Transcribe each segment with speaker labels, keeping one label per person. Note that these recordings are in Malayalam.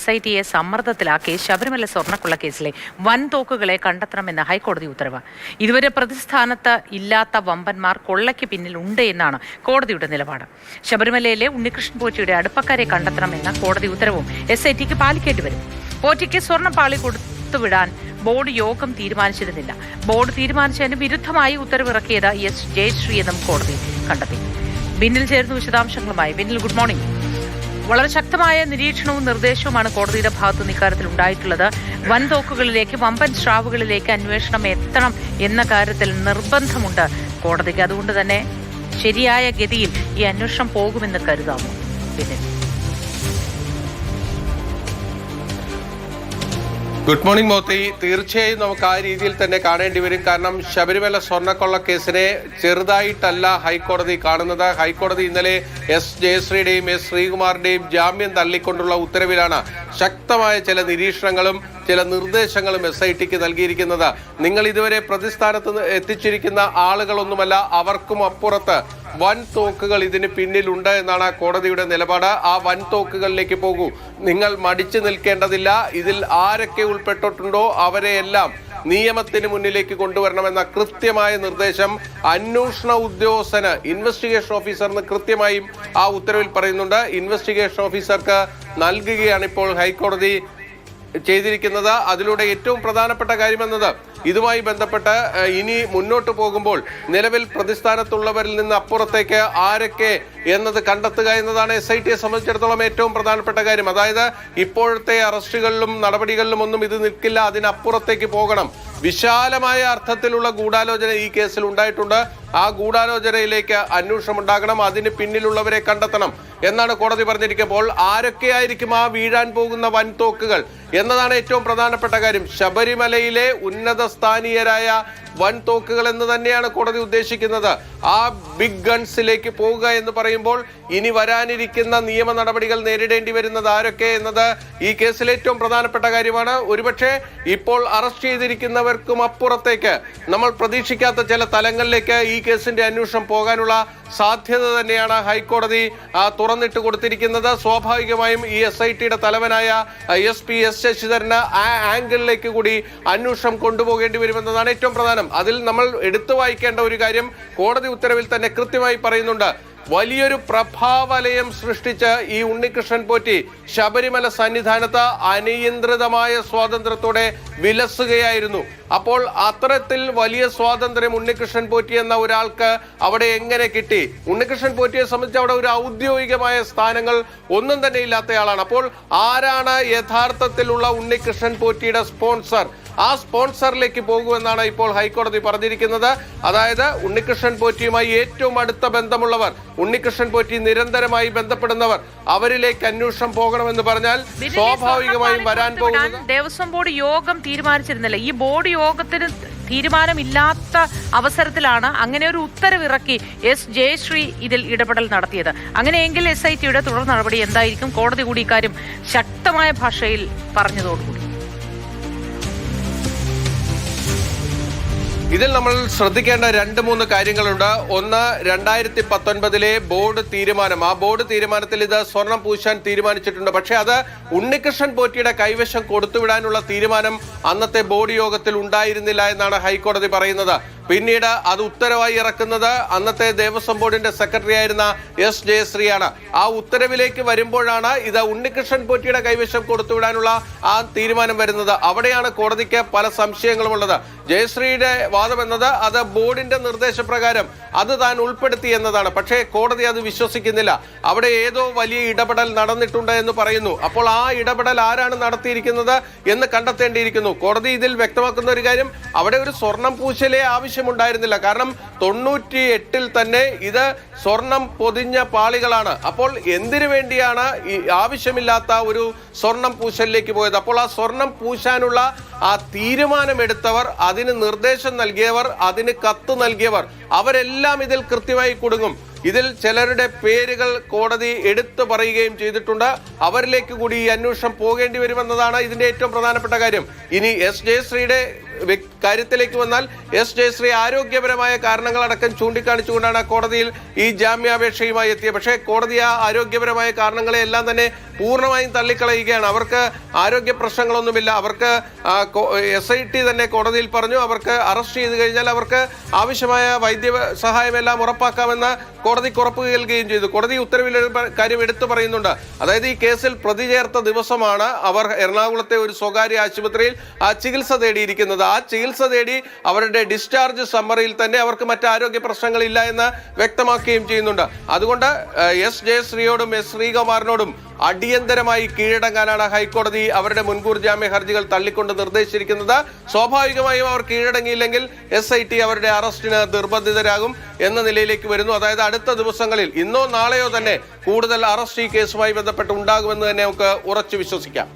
Speaker 1: SITയെ സമ്മർദ്ദത്തിലാക്കി ശബരിമല സ്വർണ്ണക്കൊള്ള കേസിലെ വൻതോക്കുകളെ കണ്ടെത്തണമെന്ന് ഹൈക്കോടതി ഉത്തരവ്. ഇതുവരെ പ്രതിസ്ഥാനത്ത് ഇല്ലാത്ത വമ്പന്മാർ കൊള്ളയ്ക്ക് പിന്നിലുണ്ട് എന്നാണ് കോടതിയുടെ നിലപാട്. ശബരിമലയിലെ ഉണ്ണികൃഷ്ണൻ പോറ്റിയുടെ അടുപ്പക്കാരെ കണ്ടെത്തണമെന്ന കോടതി ഉത്തരവും SITക്ക് പാലിക്കേണ്ടി വരും. പോറ്റിക്ക് സ്വർണ്ണപ്പാളി കൊടുത്തുവിടാൻ ബോർഡ് യോഗം തീരുമാനിച്ചിരുന്നില്ല. ബോർഡ് തീരുമാനിച്ചതിന് വിരുദ്ധമായി ഉത്തരവിറക്കിയത് എസ് ജയശ്രീ എന്നും കോടതി കണ്ടെത്തി. ബിന്നിൽ ചേർന്ന് വിശദാംശങ്ങളുമായി. ബിന്നിൽ, ഗുഡ് മോർണിംഗ്. വളരെ ശക്തമായ നിരീക്ഷണവും നിർദ്ദേശവുമാണ് കോടതിയുടെ ഭാഗത്തുനിന്ന് ഇക്കാര്യത്തിൽ ഉണ്ടായിട്ടുള്ളത്. വൻതോക്കുകളിലേക്ക്, വമ്പൻ സ്രാവുകളിലേക്ക് അന്വേഷണം എത്തണം എന്ന കാര്യത്തിൽ നിർബന്ധമുണ്ട് കോടതിക്ക്. അതുകൊണ്ട് തന്നെ ശരിയായ ഗതിയിൽ ഈ അന്വേഷണം പോകുമെന്ന് കരുതാമോ? പിന്നെ
Speaker 2: ഗുഡ് മോർണിംഗ് മോത്തി. തീർച്ചയായും നമുക്ക് ആ രീതിയിൽ തന്നെ കാണേണ്ടി വരും. കാരണം ശബരിമല സ്വർണ്ണക്കൊള്ള കേസിനെ ചെറുതായിട്ടല്ല ഹൈക്കോടതി കാണുന്നത്. ഹൈക്കോടതി ഇന്നലെ എസ് ജയശ്രീയുടെയും എസ് ശ്രീകുമാറിന്റെയും ജാമ്യം തള്ളിക്കൊണ്ടുള്ള ഉത്തരവിലാണ് ശക്തമായ ചില നിരീക്ഷണങ്ങളും ചില നിർദ്ദേശങ്ങളും SITക്ക് നൽകിയിരിക്കുന്നത്. നിങ്ങൾ ഇതുവരെ പ്രതിസ്ഥാനത്ത് എത്തിച്ചിരിക്കുന്ന ആളുകളൊന്നുമല്ല, അവർക്കും അപ്പുറത്ത് വൻ തോക്കുകൾ ഇതിന് പിന്നിലുണ്ട് എന്നാണ് കോടതിയുടെ നിലപാട്. ആ വൻ തോക്കുകളിലേക്ക് പോകൂ, നിങ്ങൾ മടിച്ചു നിൽക്കേണ്ടതില്ല. ഇതിൽ ആരൊക്കെ ഉൾപ്പെട്ടിട്ടുണ്ടോ അവരെയെല്ലാം നിയമത്തിന് മുന്നിലേക്ക് കൊണ്ടുവരണമെന്ന കൃത്യമായ നിർദ്ദേശം അന്വേഷണ ഉദ്യോഗസ്ഥന്, ഇൻവെസ്റ്റിഗേഷൻ ഓഫീസറിന് കൃത്യമായും ആ ഉത്തരവിൽ പറയുന്നുണ്ട്. ഇൻവെസ്റ്റിഗേഷൻ ഓഫീസർക്ക് നൽകുകയാണ് ഇപ്പോൾ ഹൈക്കോടതി ചെയ്തിരിക്കുന്നത്. അതിലൂടെ ഏറ്റവും പ്രധാനപ്പെട്ട കാര്യമെന്നത് ഇതുമായി ബന്ധപ്പെട്ട് ഇനി മുന്നോട്ട് പോകുമ്പോൾ നിലവിൽ പ്രതിസ്ഥാനത്തുള്ളവരിൽ നിന്ന് അപ്പുറത്തേക്ക് ആരൊക്കെ എന്നത് കണ്ടെത്തുക എന്നതാണ് SITയെ സംബന്ധിച്ചിടത്തോളം ഏറ്റവും പ്രധാനപ്പെട്ട കാര്യം. അതായത് ഇപ്പോഴത്തെ അറസ്റ്റുകളിലും നടപടികളിലും ഒന്നും ഇത് നിൽക്കില്ല, അതിനപ്പുറത്തേക്ക് പോകണം. വിശാലമായ അർത്ഥത്തിലുള്ള ഗൂഢാലോചന ഈ കേസിൽ ഉണ്ടായിട്ടുണ്ട്. ആ ഗൂഢാലോചനയിലേക്ക് അന്വേഷണം ഉണ്ടാകണം, അതിന് പിന്നിലുള്ളവരെ കണ്ടെത്തണം എന്നാണ് കോടതി പറഞ്ഞിരിക്കുമ്പോൾ ആരൊക്കെയായിരിക്കും ആ വീഴാൻ പോകുന്ന വൻതോക്കുകൾ എന്നതാണ് ഏറ്റവും പ്രധാനപ്പെട്ട കാര്യം. ശബരിമലയിലെ ഉന്നത സ്ഥാനീയരായ വൻതോക്കുകൾ എന്ന് തന്നെയാണ് കോടതി ഉദ്ദേശിക്കുന്നത്. ആ ബിഗ് ഗൺസിലേക്ക് പോവുക എന്ന് പറയുമ്പോൾ ഇനി വരാനിരിക്കുന്ന നിയമ നടപടികൾ നേരിടേണ്ടി വരുന്നത് ആരൊക്കെ എന്നത് ഈ കേസിൽ ഏറ്റവും പ്രധാനപ്പെട്ട കാര്യമാണ്. ഒരുപക്ഷെ ഇപ്പോൾ അറസ്റ്റ് ചെയ്തിരിക്കുന്നവർക്കും അപ്പുറത്തേക്ക് നമ്മൾ പ്രതീക്ഷിക്കാത്ത ചില തലങ്ങളിലേക്ക് ഈ കേസിന്റെ അന്വേഷണം പോകാനുള്ള സാധ്യത തന്നെയാണ് ഹൈക്കോടതി തുറന്നിട്ട് കൊടുത്തിരിക്കുന്നത്. സ്വാഭാവികമായും ഈ SITയുടെ തലവനായ SP S ശശിധരന് ആ ആംഗിളിലേക്ക് കൂടി അന്വേഷണം കൊണ്ടുപോകേണ്ടി വരുമെന്നതാണ് ഏറ്റവും പ്രധാനം. അതിൽ നമ്മൾ എടുത്തു വായിക്കേണ്ട ഒരു കാര്യം കോടതി ഉത്തരവിൽ തന്നെ കൃത്യമായി പറയുന്നുണ്ട്. വലിയൊരു പ്രഭാവലയം സൃഷ്ടിച്ച് ഈ ഉണ്ണികൃഷ്ണൻ പോറ്റി ശബരിമല സന്നിധാനത്ത് അനിയന്ത്രിതമായ സ്വാതന്ത്ര്യത്തോടെ വിലസുകയായിരുന്നു. അപ്പോൾ അത്തരത്തിൽ വലിയ സ്വാതന്ത്ര്യം ഉണ്ണികൃഷ്ണൻ പോറ്റി എന്ന ഒരാൾക്ക് അവിടെ എങ്ങനെ കിട്ടി? ഉണ്ണികൃഷ്ണൻ പോറ്റിയെ സംബന്ധിച്ച് അവിടെ ഒരു ഔദ്യോഗികമായ സ്ഥാനങ്ങൾ ഒന്നും തന്നെ ഇല്ലാത്തയാളാണ്. അപ്പോൾ ആരാണ് യഥാർത്ഥത്തിലുള്ള ഉണ്ണികൃഷ്ണൻ പോറ്റിയുടെ സ്പോൺസർ? ആ സ്പോൺസറിലേക്ക് പോകുമെന്നാണ് ഇപ്പോൾ ഹൈക്കോടതി പറഞ്ഞിരിക്കുന്നത്. അതായത് ഉണ്ണികൃഷ്ണൻ പോറ്റിയുമായി ഏറ്റവും അടുത്ത ബന്ധമുള്ളവർ, ഉണ്ണികൃഷ്ണൻ പോറ്റി നിരന്തരമായി ബന്ധപ്പെടുന്നവർ, അവരിലേക്ക് അന്വേഷണം പോകണമെന്ന് പറഞ്ഞാൽ സ്വാഭാവികമായും വരാൻ പോകുന്നത്.
Speaker 1: ദേവസ്വം ബോർഡ് യോഗം തീരുമാനിച്ചിരുന്നില്ല. ഈ ബോർഡ് യോഗത്തിന് തീരുമാനമില്ലാത്ത അവസരത്തിലാണ് അങ്ങനെ ഒരു ഉത്തരവിറക്കി എസ് ജയശ്രീ ഇതിൽ ഇടപെടൽ നടത്തിയത്. അങ്ങനെയെങ്കിൽ SITയുടെ തുടർ നടപടി എന്തായിരിക്കും? കോടതി കൂടി ഇക്കാര്യം ശക്തമായ ഭാഷയിൽ പറഞ്ഞതോടുകൂടി
Speaker 2: ഇതിൽ നമ്മൾ ശ്രദ്ധിക്കേണ്ട 2-3 കാര്യങ്ങളുണ്ട്. ഒന്ന്, 2019 ബോർഡ് തീരുമാനം. ആ ബോർഡ് തീരുമാനത്തിൽ ഇത് സ്വർണം പൂശാൻ തീരുമാനിച്ചിട്ടുണ്ട്. പക്ഷെ അത് ഉണ്ണികൃഷ്ണൻ പോറ്റിയുടെ കൈവശം കൊടുത്തുവിടാനുള്ള തീരുമാനം അന്നത്തെ ബോർഡ് യോഗത്തിൽ ഉണ്ടായിരുന്നില്ല എന്നാണ് ഹൈക്കോടതി പറയുന്നത്. പിന്നീട് അത് ഉത്തരവായി ഇറക്കുന്നത് അന്നത്തെ ദേവസ്വം ബോർഡിന്റെ സെക്രട്ടറി ആയിരുന്ന എസ് ജയശ്രീയാണ്. ആ ഉത്തരവിലേക്ക് വരുമ്പോഴാണ് ഇത് ഉണ്ണികൃഷ്ണൻ പോറ്റിയുടെ കൈവശം കൊടുത്തുവിടാനുള്ള ആ തീരുമാനം വരുന്നത്. അവിടെയാണ് കോടതിക്ക് പല സംശയങ്ങളും ഉള്ളത്. ജയശ്രീയുടെ വാദം എന്നത് അത് ബോർഡിന്റെ നിർദ്ദേശപ്രകാരം അത് താൻ ഉൾപ്പെടുത്തി എന്നതാണ്. പക്ഷേ കോടതി അത് വിശ്വസിക്കുന്നില്ല. അവിടെ ഏതോ വലിയ ഇടപെടൽ നടന്നിട്ടുണ്ട് എന്ന് പറയുന്നു. അപ്പോൾ ആ ഇടപെടൽ ആരാണ് നടത്തിയിരിക്കുന്നത് എന്ന് കണ്ടെത്തേണ്ടിയിരിക്കുന്നു. കോടതി ഇതിൽ വ്യക്തമാക്കുന്ന ഒരു കാര്യം, അവിടെ ഒരു സ്വർണം പൂശലേ ആവശ്യമുണ്ടായിരുന്നില്ല. കാരണം 98-ൽ തന്നെ ഇത് സ്വർണം പൊതിഞ്ഞ പാളികളാണ്. അപ്പോൾ എന്തിനു വേണ്ടിയാണ് ഈ ആവശ്യമില്ലാത്ത ഒരു സ്വർണം പൂശലിലേക്ക് പോയത്? അപ്പോൾ ആ സ്വർണം പൂശാനുള്ള ആ തീരുമാനമെടുത്തവർ, അതിന് നിർദ്ദേശം നൽകിയവർ, അതിന് കത്ത് നൽകിയവർ, അവരെല്ലാം ഇതിൽ കൃത്യമായി കുടുങ്ങും. ഇതിൽ ചിലരുടെ പേരുകൾ കോടതി എടുത്തു പറയുകയും ചെയ്തിട്ടുണ്ട്. അവരിലേക്ക് കൂടി ഈ അന്വേഷണം പോകേണ്ടി വരുമെന്നതാണ് ഇതിന്റെ ഏറ്റവും പ്രധാനപ്പെട്ട കാര്യം. ഇനി എസ് ജയശ്രീയുടെ കാര്യത്തിലേക്ക് വന്നാൽ എസ് ജയശ്രീ ആരോഗ്യപരമായ കാരണങ്ങളടക്കം ചൂണ്ടിക്കാണിച്ചുകൊണ്ടാണ് കോടതിയിൽ ഈ ജാമ്യാപേക്ഷയുമായി എത്തിയത്. പക്ഷേ കോടതി ആ ആരോഗ്യപരമായ കാരണങ്ങളെ എല്ലാം തന്നെ പൂർണ്ണമായും തള്ളിക്കളയുകയാണ്. അവർക്ക് ആരോഗ്യ പ്രശ്നങ്ങളൊന്നുമില്ല. അവർക്ക് SIT തന്നെ കോടതിയിൽ പറഞ്ഞു അവർക്ക് അറസ്റ്റ് ചെയ്ത് കഴിഞ്ഞാൽ അവർക്ക് ആവശ്യമായ വൈദ്യ സഹായമെല്ലാം ഉറപ്പാക്കാമെന്ന് കോടതിക്ക് ഉറപ്പ് നൽകുകയും ചെയ്തു. കോടതി ഉത്തരവിൽ കാര്യം എടുത്തു പറയുന്നുണ്ട്. അതായത് ഈ കേസിൽ പ്രതി ചേർത്ത ദിവസമാണ് അവർ എറണാകുളത്തെ ഒരു സ്വകാര്യ ആശുപത്രിയിൽ ചികിത്സ തേടിയിരിക്കുന്നത്. ആ ചികിത്സ തേടി അവരുടെ ഡിസ്ചാർജ് സമ്മറിയിൽ തന്നെ അവർക്ക് മറ്റ് ആരോഗ്യ പ്രശ്നങ്ങളില്ല എന്ന് വ്യക്തമാക്കുകയും ചെയ്യുന്നുണ്ട്. അതുകൊണ്ട് എസ് ജയശ്രീയോടും എസ് ശ്രീകുമാറിനോടും അടിയന്തരമായി കീഴടങ്ങാനാണ് ഹൈക്കോടതി അവരുടെ മുൻകൂർ ജാമ്യ ഹർജികൾ തള്ളിക്കൊണ്ട് നിർദ്ദേശിച്ചിരിക്കുന്നത്. സ്വാഭാവികമായും അവർ കീഴടങ്ങിയില്ലെങ്കിൽ SIT അവരുടെ അറസ്റ്റിന് നിർബന്ധിതരാകും എന്ന നിലയിലേക്ക് വരുന്നു. അതായത് അടുത്ത ദിവസങ്ങളിൽ ഇന്നോ നാളെയോ തന്നെ കൂടുതൽ അറസ്റ്റ് ഈ കേസുമായി ബന്ധപ്പെട്ട് ഉണ്ടാകുമെന്ന് തന്നെ നമുക്ക് ഉറച്ചു വിശ്വസിക്കാം.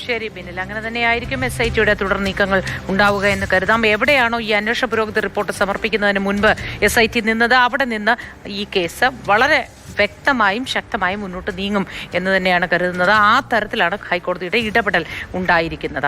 Speaker 1: ശരി ബിനിൽ, അങ്ങനെ തന്നെയായിരിക്കും SITയുടെ തുടർ നീക്കങ്ങൾ ഉണ്ടാവുക എന്ന് കരുതാം. എവിടെയാണോ ഈ അന്വേഷണ പുരോഗതി റിപ്പോർട്ട് സമർപ്പിക്കുന്നതിന് മുൻപ് SIT നിന്നത് അവിടെ നിന്ന് ഈ കേസ് വളരെ വ്യക്തമായും ശക്തമായും മുന്നോട്ട് നീങ്ങും എന്ന് തന്നെയാണ് കരുതുന്നത്. ആ തരത്തിലാണ് ഹൈക്കോടതിയുടെ ഇടപെടൽ ഉണ്ടായിരിക്കുന്നത്.